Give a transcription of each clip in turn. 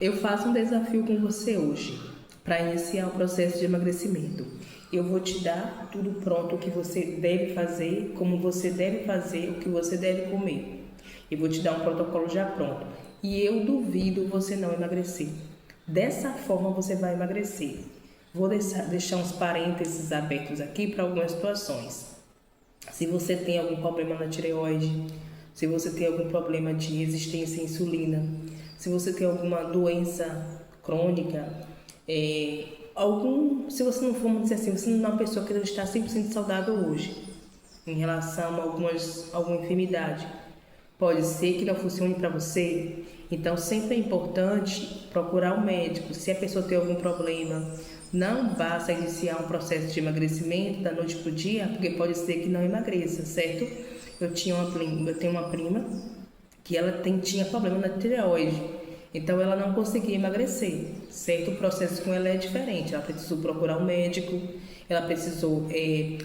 Eu faço um desafio com você hoje para iniciar o processo de emagrecimento. Eu vou te dar tudo pronto o que você deve fazer, como você deve fazer, o que você deve comer. Eu vou te dar um protocolo já pronto. E eu duvido você não emagrecer. Dessa forma você vai emagrecer. Vou deixar uns parênteses abertos aqui para algumas situações. Se você tem algum problema na tireoide, se você tem algum problema de resistência à insulina, se você tem alguma doença crônica, se você não for, vamos dizer assim, você não é uma pessoa que não está 100% saudável hoje, em relação a alguma enfermidade, pode ser que não funcione para você. Então, sempre é importante procurar um médico. Se a pessoa tem algum problema, não basta iniciar um processo de emagrecimento da noite para o dia, porque pode ser que não emagreça, certo? Eu tenho uma prima que tinha problema na tireoide, então ela não conseguia emagrecer, certo? O processo com ela é diferente, ela precisou procurar um médico, ela precisou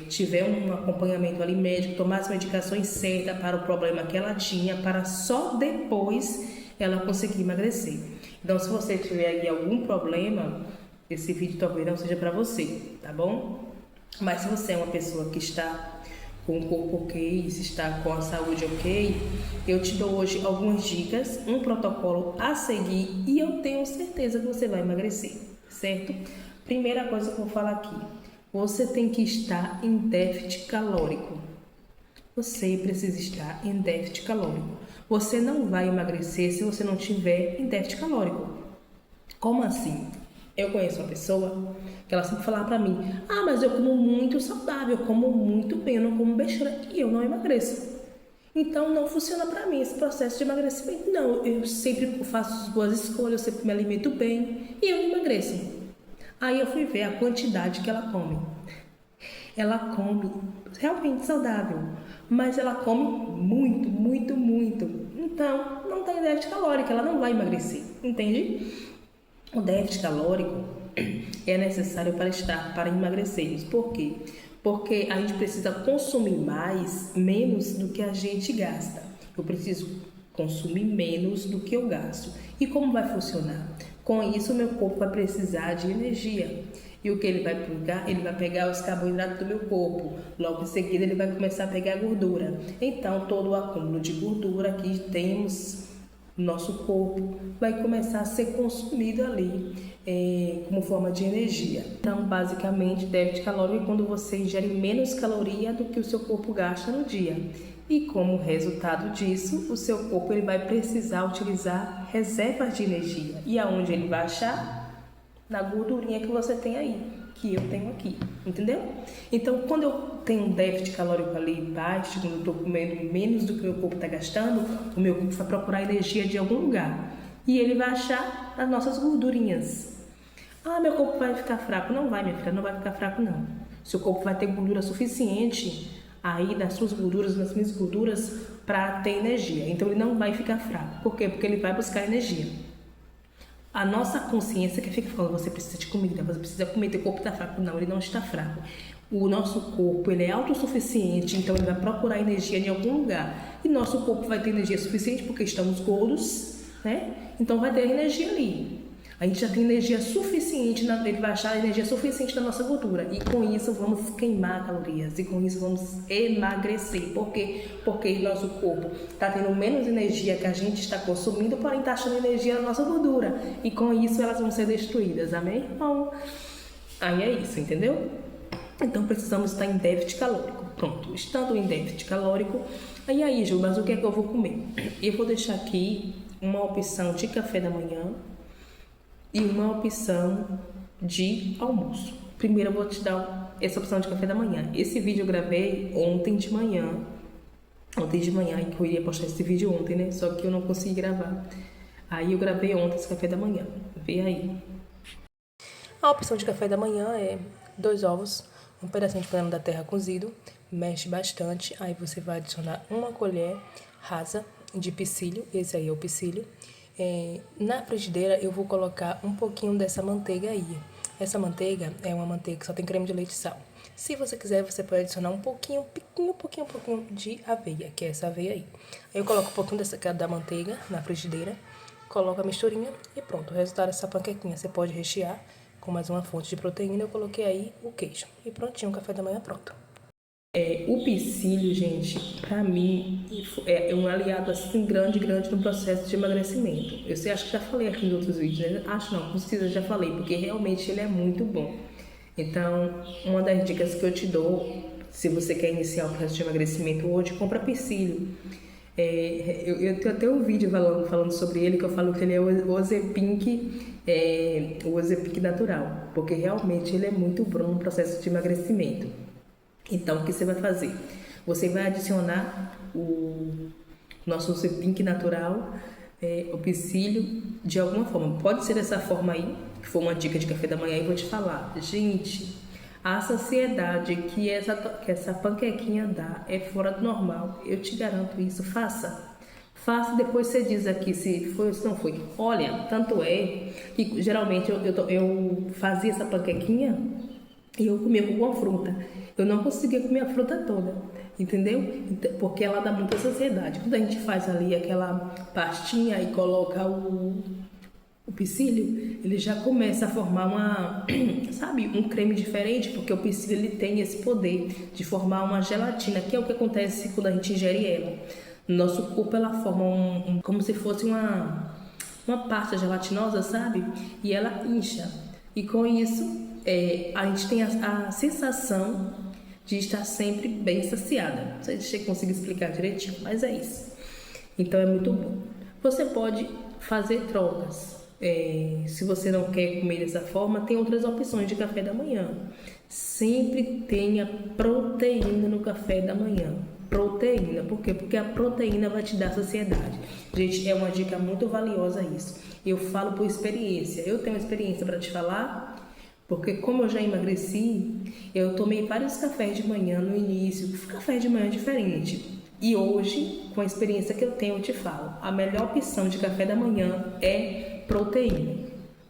tiver um acompanhamento ali médico, tomar as medicações certas para o problema que ela tinha, para só depois ela conseguir emagrecer. Então, se você tiver aí algum problema, esse vídeo talvez não seja para você, tá bom? Mas se você é uma pessoa que está com o corpo ok, se está com a saúde ok, eu te dou hoje algumas dicas, um protocolo a seguir e eu tenho certeza que você vai emagrecer, certo? Primeira coisa que eu vou falar aqui, você tem que estar em déficit calórico. Você precisa estar em déficit calórico. Você não vai emagrecer se você não tiver em déficit calórico. Como assim? Eu conheço uma pessoa que ela sempre falava pra mim: ah, mas eu como muito saudável, eu como muito bem, eu não como besteira e eu não emagreço. Então não funciona pra mim esse processo de emagrecimento. Não, eu sempre faço as boas escolhas, eu sempre me alimento bem e eu emagreço. Aí eu fui ver a quantidade que ela come. Ela come realmente saudável, mas ela come muito, muito, muito. Então não tem déficit calórico, ela não vai emagrecer, entende? O déficit calórico é necessário para emagrecermos. Por quê? Porque a gente precisa consumir menos do que a gente gasta. Eu preciso consumir menos do que eu gasto. E como vai funcionar? Com isso, meu corpo vai precisar de energia. E o que ele vai pegar? Ele vai pegar os carboidratos do meu corpo. Logo em seguida, ele vai começar a pegar gordura. Então, todo o acúmulo de gordura que temos nosso corpo vai começar a ser consumido ali como forma de energia. Então, basicamente, déficit calórico é quando você ingere menos caloria do que o seu corpo gasta no dia. E como resultado disso, o seu corpo ele vai precisar utilizar reservas de energia. E aonde ele vai achar? Na gordurinha que você tem aí, que eu tenho aqui, entendeu? Então, quando eu tenho um déficit calórico ali baixo, quando eu estou comendo menos do que o meu corpo está gastando, o meu corpo vai procurar energia de algum lugar e ele vai achar as nossas gordurinhas. Ah, meu corpo vai ficar fraco. Não vai, minha filha, não vai ficar fraco, não. Seu corpo vai ter gordura suficiente aí nas suas gorduras, nas minhas gorduras, para ter energia. Então, ele não vai ficar fraco. Por quê? Porque ele vai buscar energia. A nossa consciência que fica falando, você precisa de comida, você precisa comer, teu corpo está fraco. Não, ele não está fraco. O nosso corpo, ele é autossuficiente, então ele vai procurar energia em algum lugar. E nosso corpo vai ter energia suficiente porque estamos gordos, né? Então vai ter energia ali. A gente já tem energia suficiente, ele vai achar energia suficiente na nossa gordura. E com isso vamos queimar calorias. E com isso vamos emagrecer. Por quê? Porque nosso corpo está tendo menos energia que a gente está consumindo, porém está achando energia na nossa gordura. E com isso elas vão ser destruídas. Amém? Então, aí é isso, entendeu? Então precisamos estar em déficit calórico. Pronto, estando em déficit calórico, aí, Ju, mas o que é que eu vou comer? Eu vou deixar aqui uma opção de café da manhã e uma opção de almoço. Primeiro eu vou te dar essa opção de café da manhã. Esse vídeo eu gravei ontem de manhã, e que eu iria postar esse vídeo ontem, né? Só que eu não consegui gravar. Aí eu gravei ontem esse café da manhã. Vê aí. A opção de café da manhã é 2 ovos, um pedacinho de panela da terra cozido, mexe bastante, aí você vai adicionar uma colher rasa de psyllium, esse aí é o psyllium. Na frigideira eu vou colocar um pouquinho dessa manteiga aí. Essa manteiga é uma manteiga que só tem creme de leite e sal. Se você quiser, você pode adicionar um pouquinho de aveia, que é essa aveia aí. Aí eu coloco um pouquinho da manteiga na frigideira, coloca a misturinha e pronto. O resultado dessa panquequinha você pode rechear com mais uma fonte de proteína. Eu coloquei aí o queijo e prontinho, o café da manhã pronto. O psyllium, gente, pra mim, é um aliado assim grande no processo de emagrecimento. Eu sei, acho que já falei aqui em outros vídeos, né? Acho não, com certeza já falei, porque realmente ele é muito bom. Então, uma das dicas que eu te dou, se você quer iniciar o processo de emagrecimento hoje, compra psyllium. Eu tenho até um vídeo falando sobre ele, que eu falo que ele é o Ozempic, o Ozempic natural, porque realmente ele é muito bom no processo de emagrecimento. Então, o que você vai fazer? Você vai adicionar o nosso Ozempic natural, o psyllium, de alguma forma. Pode ser dessa forma aí, que foi uma dica de café da manhã, e vou te falar. Gente, a saciedade que essa panquequinha dá é fora do normal. Eu te garanto isso. Faça. Faça, depois você diz aqui se foi ou se não foi. Olha, tanto é que geralmente eu fazia essa panquequinha e eu comia com uma fruta. Eu não conseguia comer a fruta toda, entendeu? Porque ela dá muita saciedade. Quando a gente faz ali aquela pastinha e coloca o psyllium, ele já começa a formar sabe, um creme diferente, porque o psyllium ele tem esse poder de formar uma gelatina, que é o que acontece quando a gente ingere ela. No nosso corpo ela forma como se fosse uma pasta gelatinosa, sabe? E ela incha. E com isso, a gente tem a sensação de estar sempre bem saciada. Não sei se eu consigo explicar direitinho, mas é isso. Então é muito bom. Você pode fazer trocas. Se você não quer comer dessa forma, tem outras opções de café da manhã. Sempre tenha proteína no café da manhã. Proteína, por quê? Porque a proteína vai te dar saciedade. Gente, é uma dica muito valiosa isso. Eu falo por experiência. Eu tenho experiência para te falar, porque como eu já emagreci, eu tomei vários cafés de manhã no início, café de manhã diferente. E hoje, com a experiência que eu tenho, eu te falo, a melhor opção de café da manhã é proteína.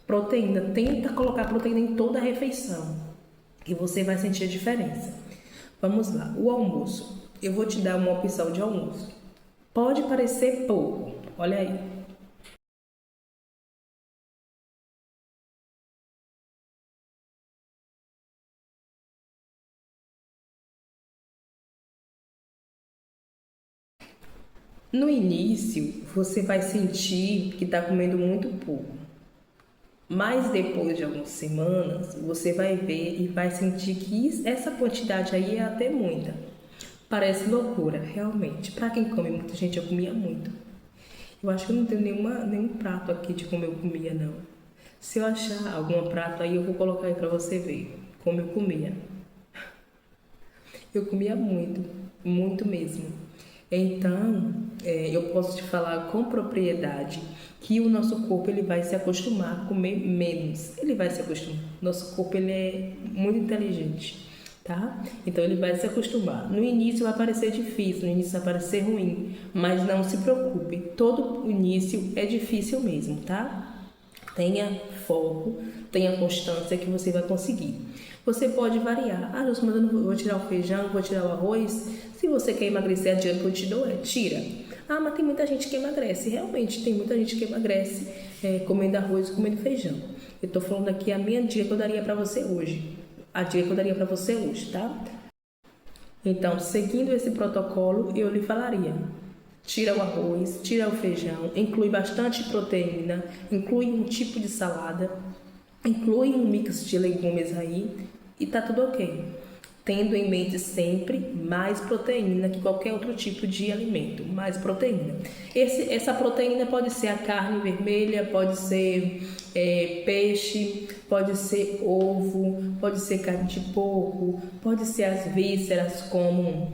Proteína, tenta colocar proteína em toda a refeição, que você vai sentir a diferença. Vamos lá, o almoço. Eu vou te dar uma opção de almoço. Pode parecer pouco, olha aí. No início, você vai sentir que está comendo muito pouco. Mas depois de algumas semanas, você vai ver e vai sentir que essa quantidade aí é até muita. Parece loucura, realmente. Para quem come muita gente, eu comia muito. Eu acho que eu não tenho nenhum prato aqui de como eu comia, não. Se eu achar algum prato aí, eu vou colocar aí para você ver como eu comia. Eu comia muito, muito mesmo. Então, eu posso te falar com propriedade que o nosso corpo ele vai se acostumar a comer menos. Ele vai se acostumar. Nosso corpo ele é muito inteligente, tá? Então ele vai se acostumar. No início vai parecer difícil, no início vai parecer ruim, mas não se preocupe. Todo início é difícil mesmo, tá? Tenha foco, tenha constância que você vai conseguir. Você pode variar. Ah, Lúcia, mas eu não vou tirar o feijão, vou tirar o arroz. Se você quer emagrecer, a dica que eu te dou é tira. Ah, mas tem muita gente que emagrece. Realmente, tem muita gente que emagrece comendo arroz e comendo feijão. Eu tô falando aqui a minha dica que eu daria para você hoje. A dica que eu daria para você hoje, tá? Então, seguindo esse protocolo, eu lhe falaria: tira o arroz, tira o feijão, inclui bastante proteína, inclui um tipo de salada, inclui um mix de legumes aí e tá tudo ok. Tendo em mente sempre mais proteína que qualquer outro tipo de alimento, mais proteína. Essa proteína pode ser a carne vermelha, pode ser peixe, pode ser ovo, pode ser carne de porco, pode ser as vísceras como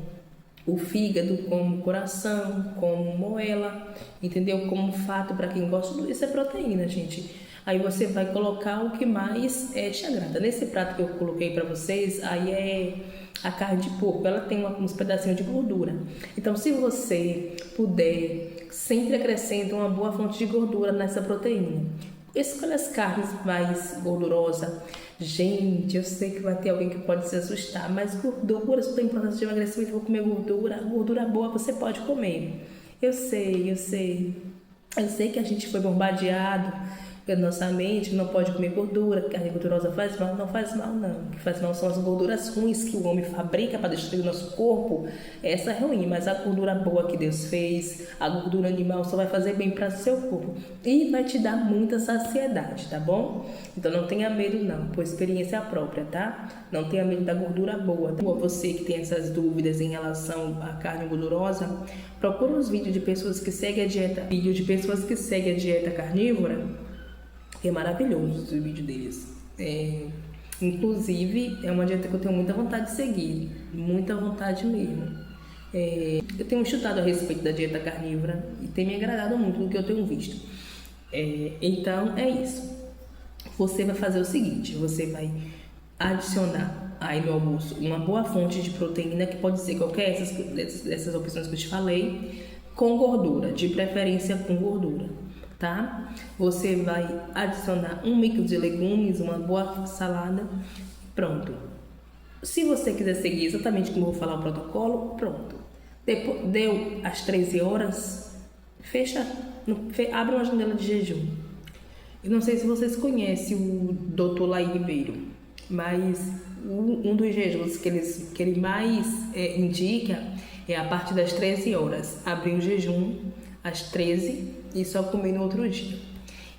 o fígado, como o coração, como moela, entendeu? Como fato para quem gosta, tudo isso é proteína, gente. Aí você vai colocar o que mais te agrada. Nesse prato que eu coloquei para vocês, aí é a carne de porco, ela tem uns pedacinhos de gordura. Então, se você puder, sempre acrescenta uma boa fonte de gordura nessa proteína. Escolha as carnes mais gordurosas. Gente, eu sei que vai ter alguém que pode se assustar, mas gordura, se eu estou em processo de emagrecimento, vou comer gordura. Gordura boa você pode comer. Eu sei. Eu sei que a gente foi bombardeado pela nossa mente, não pode comer gordura, carne gordurosa faz mal. Não faz mal, não. O que faz mal são as gorduras ruins que o homem fabrica para destruir o nosso corpo. Essa é ruim, mas a gordura boa que Deus fez, a gordura animal só vai fazer bem para o seu corpo e vai te dar muita saciedade, tá bom? Então não tenha medo não, por experiência própria, tá? Não tenha medo da gordura boa. Você que tem essas dúvidas em relação à carne gordurosa, procura os vídeos de pessoas que seguem a dieta, carnívora. É maravilhoso o vídeo deles. Inclusive, é uma dieta que eu tenho muita vontade de seguir. Muita vontade mesmo. Eu tenho estudado a respeito da dieta carnívora e tem me agradado muito do que eu tenho visto. Então, é isso. Você vai fazer o seguinte. Você vai adicionar aí no almoço uma boa fonte de proteína, que pode ser qualquer dessas opções que eu te falei, com gordura, de preferência com gordura. Tá? Você vai adicionar um mix de legumes, uma boa salada, pronto. Se você quiser seguir exatamente como eu vou falar o protocolo, pronto. Depois, deu às 13 horas, abre uma janela de jejum. Eu não sei se vocês conhecem o Dr. Laí Ribeiro, mas um dos jejuns que ele mais indica é a partir das 13 horas. Abrir o jejum às 13 e só comer no outro dia.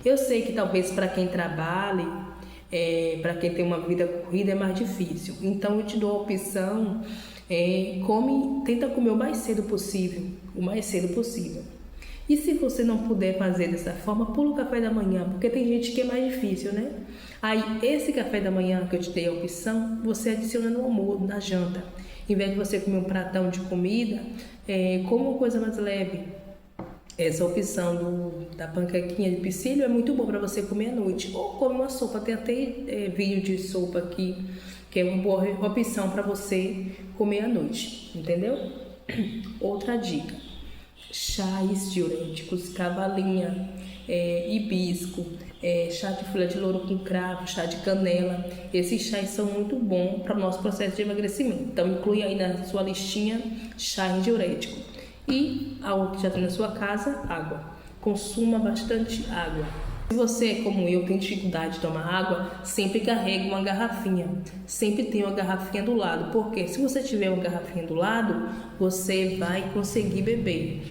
Eu sei que talvez para quem trabalhe, para quem tem uma vida corrida é mais difícil. Então eu te dou a opção, tenta comer o mais cedo possível, E se você não puder fazer dessa forma, pula o café da manhã, porque tem gente que é mais difícil, né? Aí esse café da manhã que eu te dei a opção, você adiciona no almoço, na janta. Em vez de você comer um pratão de comida, coma uma coisa mais leve. Essa opção da panquequinha de psyllium é muito boa para você comer à noite. Ou come uma sopa, tem até vídeo de sopa aqui, que é uma boa opção para você comer à noite, entendeu? Outra dica: chás diuréticos, cavalinha, hibisco, chá de folha de louro com cravo, chá de canela. Esses chás são muito bons para o nosso processo de emagrecimento. Então inclui aí na sua listinha chás diuréticos. E algo que já tem na sua casa, água. Consuma bastante água. Se você, como eu, tem dificuldade de tomar água, sempre carregue uma garrafinha. Sempre tenha uma garrafinha do lado. Porque se você tiver uma garrafinha do lado, você vai conseguir beber.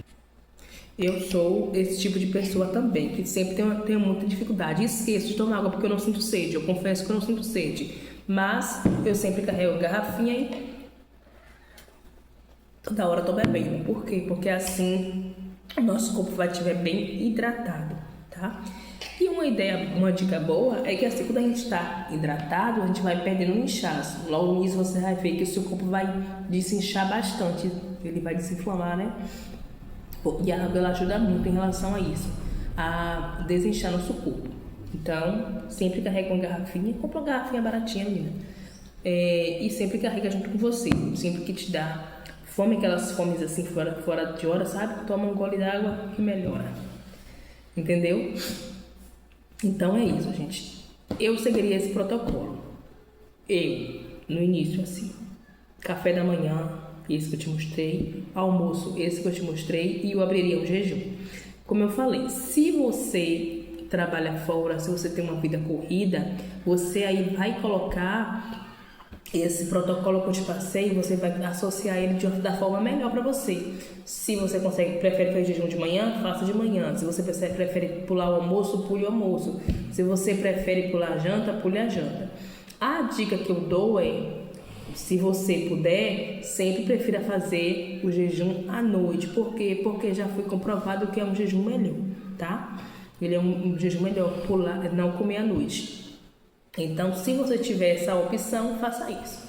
Eu sou esse tipo de pessoa também, que sempre tenho muita dificuldade. Esqueço de tomar água porque eu não sinto sede. Eu confesso que eu não sinto sede. Mas eu sempre carrego a garrafinha e toda hora eu tô bebendo. Por quê? Porque assim o nosso corpo vai estiver bem hidratado, tá? E uma dica boa é que assim, quando a gente está hidratado, a gente vai perdendo um inchaço. Logo nisso você vai ver que o seu corpo vai desinchar bastante, ele vai desinflamar, né? E a água ela ajuda muito em relação a isso, a desinchar nosso corpo. Então, sempre carrega uma garrafinha, compra uma garrafinha baratinha, menina. E sempre carrega junto com você, sempre que te dá fome, aquelas fomes assim fora de hora, sabe? Toma um gole d'água que melhora. Entendeu? Então é isso, gente. Eu seguiria esse protocolo. No início, assim, café da manhã, esse que eu te mostrei, almoço, esse que eu te mostrei, e eu abriria o jejum. Como eu falei, se você trabalha fora, se você tem uma vida corrida, você aí vai colocar esse protocolo que eu te passei, você vai associar ele da forma melhor para você. Se você prefere fazer jejum de manhã, faça de manhã. Se você prefere pular o almoço, pule o almoço. Se você prefere pular a janta, pule a janta. A dica que eu dou se você puder, sempre prefira fazer o jejum à noite. Por quê? Porque já foi comprovado que é um jejum melhor, tá? Ele é um jejum melhor, não comer à noite. Então, se você tiver essa opção, faça isso.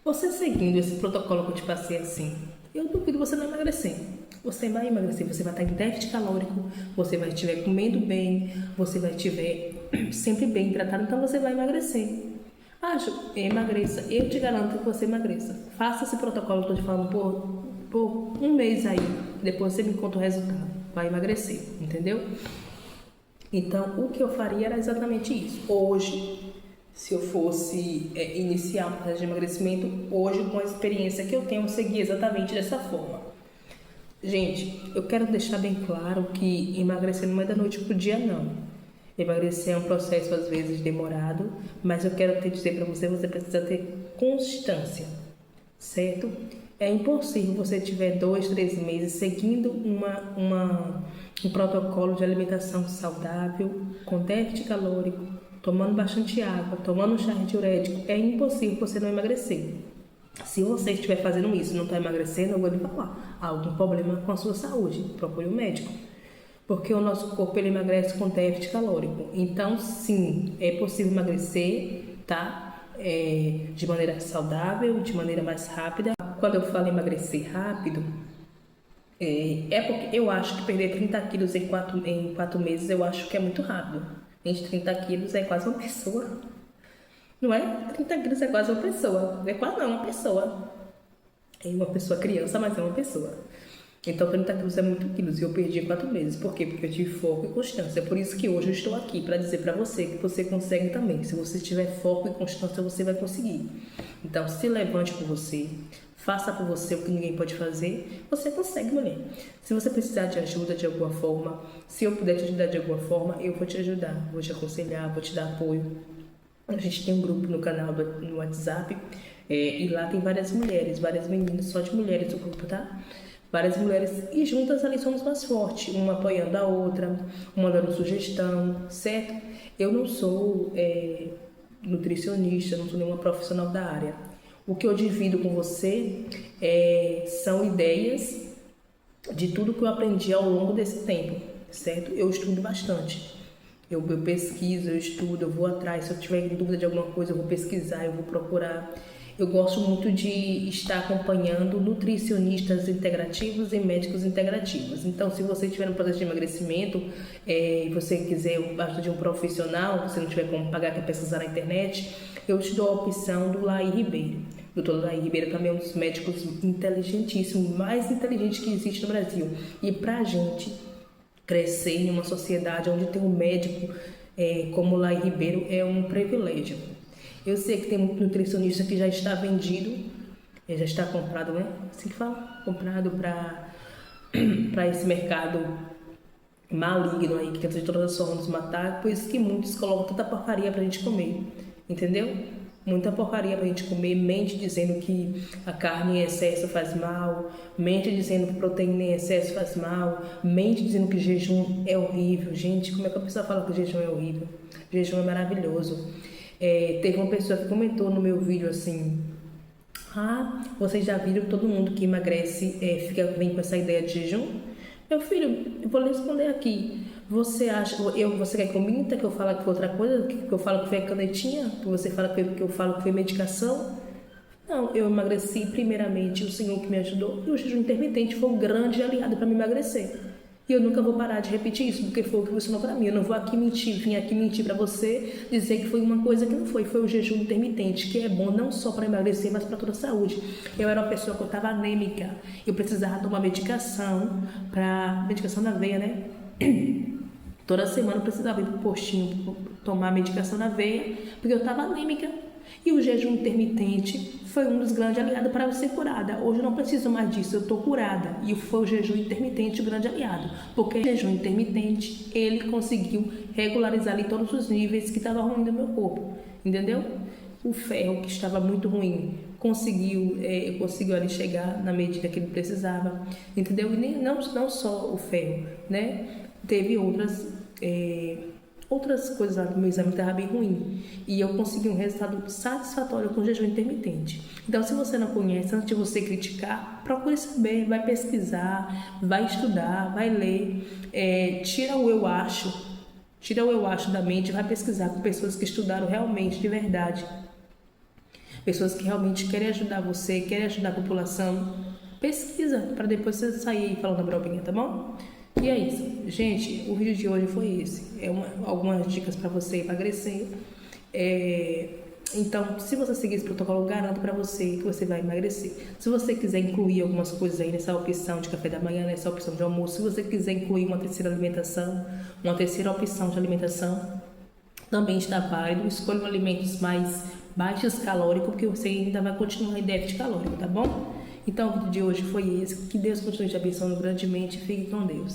Você seguindo esse protocolo que eu te passei assim, eu duvido você não emagrecer. Você vai emagrecer, você vai estar em déficit calórico, você vai estiver comendo bem, você vai estiver sempre bem hidratado, então você vai emagrecer. Emagreça. Eu te garanto que você emagreça. Faça esse protocolo que eu estou te falando por um mês aí, depois você me conta o resultado. Vai emagrecer, entendeu? Então, o que eu faria era exatamente isso. Hoje, se eu fosse iniciar um processo de emagrecimento, hoje, com a experiência que eu tenho, eu seguia exatamente dessa forma. Gente, eu quero deixar bem claro que emagrecer não é da noite pro dia, não. Emagrecer é um processo às vezes demorado, mas eu quero te dizer para você, você precisa ter constância, certo? É impossível você tiver 2, 3 meses seguindo um protocolo de alimentação saudável, com déficit calórico, tomando bastante água, tomando um chá diurético. É impossível você não emagrecer. Se você estiver fazendo isso e não está emagrecendo, eu vou lhe falar, há algum problema com a sua saúde, procure um médico. Porque o nosso corpo ele emagrece com déficit calórico. Então, sim, é possível emagrecer, tá? De maneira saudável, de maneira mais rápida. Quando eu falo emagrecer rápido, porque eu acho que perder 30 quilos em 4 meses, eu acho que é muito rápido. Gente, 30 quilos é quase uma pessoa. Não é? 30 quilos é quase uma pessoa. É quase não, uma pessoa. É uma pessoa criança, mas é uma pessoa. Então, 30 quilos é muito quilos e eu perdi em 4 meses. Por quê? Porque eu tive foco e constância. É por isso que hoje eu estou aqui, para dizer para você que você consegue também. Se você tiver foco e constância, você vai conseguir. Então, se levante por você. Faça por você o que ninguém pode fazer. Você consegue, mulher. Se você precisar de ajuda de alguma forma, se eu puder te ajudar de alguma forma, eu vou te ajudar. Vou te aconselhar, vou te dar apoio. A gente tem um grupo no canal no WhatsApp e lá tem várias mulheres, várias meninas, só de mulheres o grupo, tá? Várias mulheres e juntas ali somos mais fortes, uma apoiando a outra, uma dando sugestão, certo? Eu não sou nutricionista, não sou nenhuma profissional da área. O que eu divido com você são ideias de tudo que eu aprendi ao longo desse tempo, certo? Eu estudo bastante. Eu pesquiso, eu estudo, eu vou atrás. Se eu tiver dúvida de alguma coisa, eu vou pesquisar, eu vou procurar. Eu gosto muito de estar acompanhando nutricionistas integrativos e médicos integrativos. Então, se você estiver no processo de emagrecimento e você quiser a ajuda de um profissional, se não tiver como pagar, quer pesquisar na internet, eu te dou a opção do Laí Ribeiro. O doutor Laí Ribeiro também é um dos médicos inteligentíssimos, mais inteligente que existe no Brasil. E pra gente crescer em uma sociedade onde tem um médico como Laí Ribeiro é um privilégio. Eu sei que tem muito nutricionista que já está vendido, já está comprado, né? Assim que fala? Comprado para esse mercado maligno aí, que tenta de todas as formas nos matar. Por isso que muitos colocam tanta porcaria pra gente comer, entendeu? Muita porcaria pra gente comer, mente dizendo que a carne em excesso faz mal, mente dizendo que proteína em excesso faz mal, mente dizendo que jejum é horrível. Gente, como é que a pessoa fala que o jejum é horrível? O jejum é maravilhoso. Teve uma pessoa que comentou no meu vídeo assim: vocês já viram que todo mundo que emagrece vem com essa ideia de jejum? Meu filho, eu vou lhe responder aqui. Você quer que eu minta, que eu falo que foi outra coisa, que eu falo que foi canetinha, que você fala que eu falo que foi medicação? Não, eu emagreci primeiramente, o Senhor que me ajudou, e o jejum intermitente foi um grande aliado para me emagrecer. E eu nunca vou parar de repetir isso, porque foi o que funcionou para mim. Eu não vou vim aqui mentir para você, dizer que foi uma coisa que não foi. Foi o jejum intermitente, que é bom não só para emagrecer, mas para toda a saúde. Eu era uma pessoa que eu estava anêmica. Eu precisava tomar medicação da veia, né? Toda semana eu precisava ir pro postinho tomar medicação na veia, porque eu estava anêmica. E o jejum intermitente foi um dos grandes aliados para eu ser curada. Hoje eu não preciso mais disso, eu estou curada. E foi o jejum intermitente o grande aliado. Porque o jejum intermitente, ele conseguiu regularizar ali todos os níveis que estavam ruins do meu corpo. Entendeu? O ferro, que estava muito ruim, conseguiu ali chegar na medida que ele precisava. Entendeu? E não só o ferro, né? Teve outras coisas lá, meu exame estava bem ruim e eu consegui um resultado satisfatório com o jejum intermitente. Então, se você não conhece, antes de você criticar, procure saber, vai pesquisar, vai estudar, vai ler, tira o eu acho da mente, vai pesquisar com pessoas que estudaram realmente, de verdade, pessoas que realmente querem ajudar você, querem ajudar a população. Pesquisa para depois você sair falando brobinha, tá bom? E é isso, gente, o vídeo de hoje foi esse, algumas dicas para você emagrecer. Então, se você seguir esse protocolo, eu garanto para você que você vai emagrecer. Se você quiser incluir algumas coisas aí nessa opção de café da manhã, nessa opção de almoço, se você quiser incluir uma terceira opção de alimentação, também está válido. Escolha alimentos mais baixos calóricos, porque você ainda vai continuar em déficit calórico, tá bom? Então o vídeo de hoje foi esse. Que Deus continue te abençoando grandemente. Fique com Deus.